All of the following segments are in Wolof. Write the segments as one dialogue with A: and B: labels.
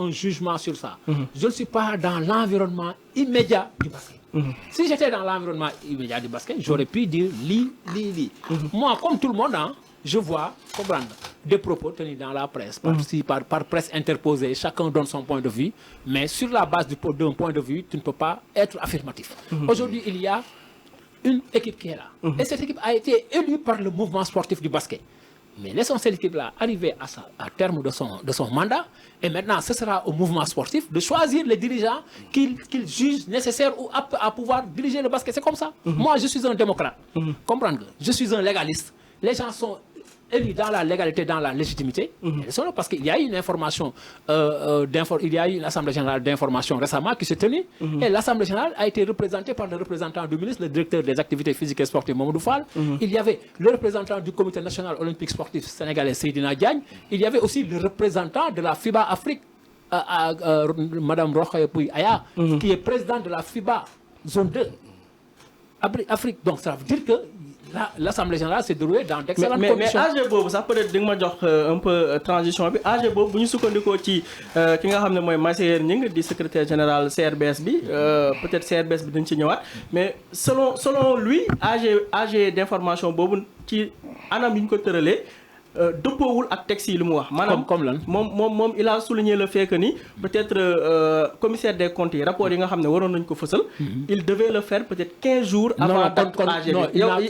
A: un jugement sur ça. Je ne suis pas dans l'environnement immédiat du basket. Si j'étais dans l'environnement immédiat du basket, j'aurais pu dire li. Moi, comme tout le monde, hein, je vois, comprendre, des propos tenus dans la presse, par presse interposée, chacun donne son point de vue, mais sur la base d'un point de vue, tu ne peux pas être affirmatif. Aujourd'hui, il y a une équipe qui est là. Et cette équipe a été élue par le mouvement sportif du basket. Mais laissons cette équipe-là arriver à terme de son mandat. Et maintenant, ce sera au mouvement sportif de choisir les dirigeants qu'il juge nécessaires ou aptes à pouvoir diriger le basket. C'est comme ça. Moi, je suis un démocrate. Comprendre que je suis un légaliste. Les gens sont élus dans la légalité, dans la légitimité. Parce qu'il y a eu une information, il y a eu une assemblée générale d'information récemment qui s'est tenue. Et l'assemblée générale a été représentée par le représentant du ministre, le directeur des activités physiques et sportives, Mamadou Fall. Il y avait le représentant du comité national olympique sportif sénégalais, Seydina Diagne. Il y avait aussi le représentant de la FIBA Afrique, Madame Rokhaya Pouy Aya, qui est présidente de la FIBA zone 2 Afrique. Donc ça veut dire que l'Assemblée générale s'est déroulée dans d'excellentes conditions.
B: Mais AG boobu sax peut-être di nga ma jox un peu transition bi AG boobu bu ñu sukkandikoo ci ki nga xam ne mooy Massayer Gningue di secrétaire général CRBS bi peut-être CRBS bi dañ ci ñëwaat mais selon lui AG d'information boobu ci anam yi ñu ko tëralee dëppoowul ak texte yi li mu wax. maanaam
A: comme lan
B: moom il a souligné le fait que ni peut-être commissaire des comptes yi rapport yi nga xam ne waroon nañu ko fësal. il devait le faire peut-être 15 jours. avant date AG bi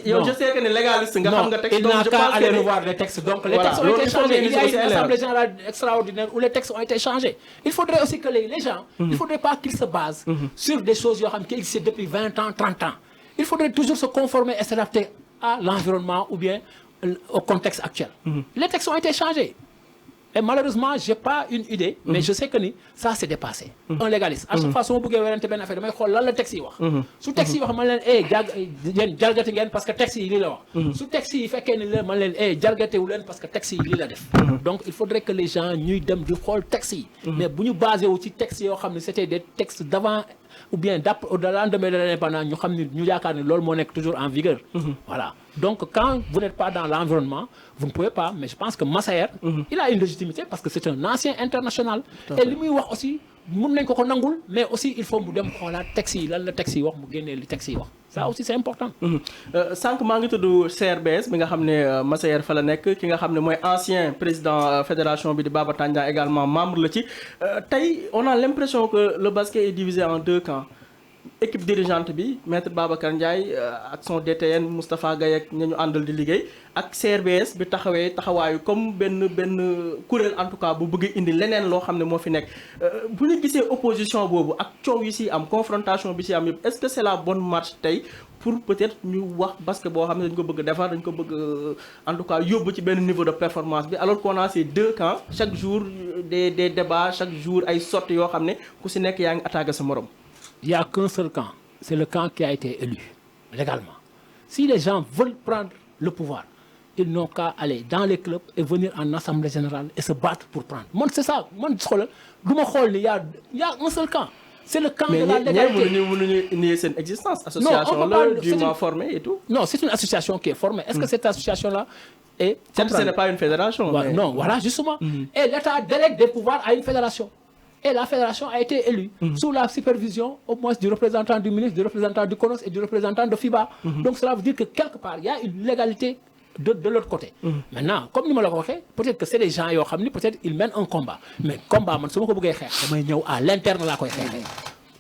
B: yow je sais que ne légaliste nga xam nga texte.
A: donc je pense que il n'a qu'à aller revoir les textes. Donc les textes ont été changés. Il y a eu une assemblée générale extraordinaire où les textes ont été changés. Il faudrait aussi que les gens, il ne faudrait pas qu'ils se basent sur des choses yoo xam qui existent depuis 20 ans, 30 ans. Il faudrait toujours se conformer et s'adapter à l'environnement ou bien au contexte actuel. Les textes ont été changés. Et malheureusement, je n'ai pas une idée, mais je sais que ça s'est dépassé. Un légaliste. À chaque fois, si je veux faire une affaire, je vais voir le texte. Si le texte dit, je vais jalgati parce que le texte est là. Si le texte fait que je vais jalgati parce que le texte est là. Donc, il faudrait que les gens nous donnent du texte. Mais si nous basons sur les textes, c'était des textes d'avant ou bien au lendemain de l'indépendance, nous avons toujours en vigueur. Voilà. Donc, quand vous n'êtes pas dans l'environnement, vous ne pouvez pas. Mais je pense que Massayer, il a une légitimité parce que c'est un ancien international. Et lui aussi, mais aussi il faut que le texte, ça aussi c'est important.
B: Sànq maa ngi tudd CRBS bi nga xam ne Massayer fa la nekk ki nga xam ne mooy ancien président fédération bi di Baba Tandian également membre la ci tey on a l'impression que le basket est divisé en deux camps. Équipe dirigeante bi maître Babacar Ndiaye ak son DTN Moustapha Gaye ak ña ñu àndal di liggéey ak CRBS bi taxawaayu comme benn kuréel en tout cas bu bëgg indi leneen loo xam ne moo fi nekk bu ñu gisee opposition boobu ak coow yi si am confrontation bi si am yëpp est-ce que c'est la bonne marche tey pour peut-être ñu wax basket boo xam ne dañ ko bëgg defar dañ ko bëgg en tout cas yóbbu ci benn niveau de performance bi alors qu'on a ces deux camps chaque jour des débats chaque jour ay sorties yoo xam ne ku si nekk yaa ngi attaqué sa morom.
A: Il n'y a qu'un seul camp, c'est le camp qui a été élu, légalement. Si les gens veulent prendre le pouvoir, ils n'ont qu'à aller dans les clubs et venir en assemblée générale et se battre pour prendre. Moi, c'est ça. Moi, il y a un seul camp. C'est le camp de la légalité.
B: Mais nier cette existence, association-là, dûment formée et tout.
A: Non, c'est une association qui est formée. Est-ce que cette association-là est...
B: Comme ce n'est pas une fédération.
A: Mais... Non, voilà, justement. Et l'État délègue des pouvoirs à une fédération. Et la fédération a été élue sous la supervision au moins du représentant du ministre, du représentant du CONOS et du représentant de FIBA. Donc cela veut dire que quelque part, il y a une légalité de l'autre côté. Maintenant, comme nous l'avons dit, peut-être que c'est des gens qui peut-être ils mènent un combat. Mais combat, je vais à l'interne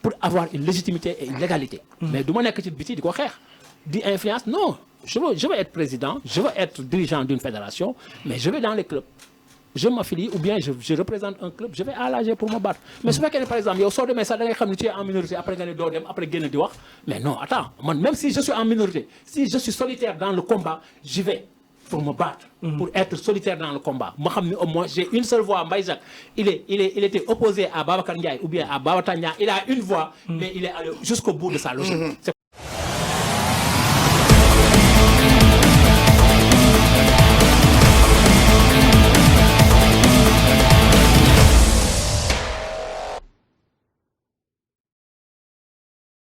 A: pour avoir une légitimité et une légalité. Mais de mon activité, d'influence, non. Je veux être président, je veux être dirigeant d'une fédération, mais je vais dans les clubs. Je m'affilie ou bien je représente un club, je vais à l'AG pour me battre. Mais si par exemple, il sort de mes salles, tu es en minorité, après gagner d'ordre, après gagner de mais non, attends, même si je suis en minorité, si je suis solitaire dans le combat, j'y vais pour me battre, pour être solitaire dans le combat. Moi, au moins, j'ai une seule voix. Mbaïjak, il était opposé à Babacar Ndiaye ou bien à Baba Tandian. Il a une voix, mais il est allé jusqu'au bout de sa logique.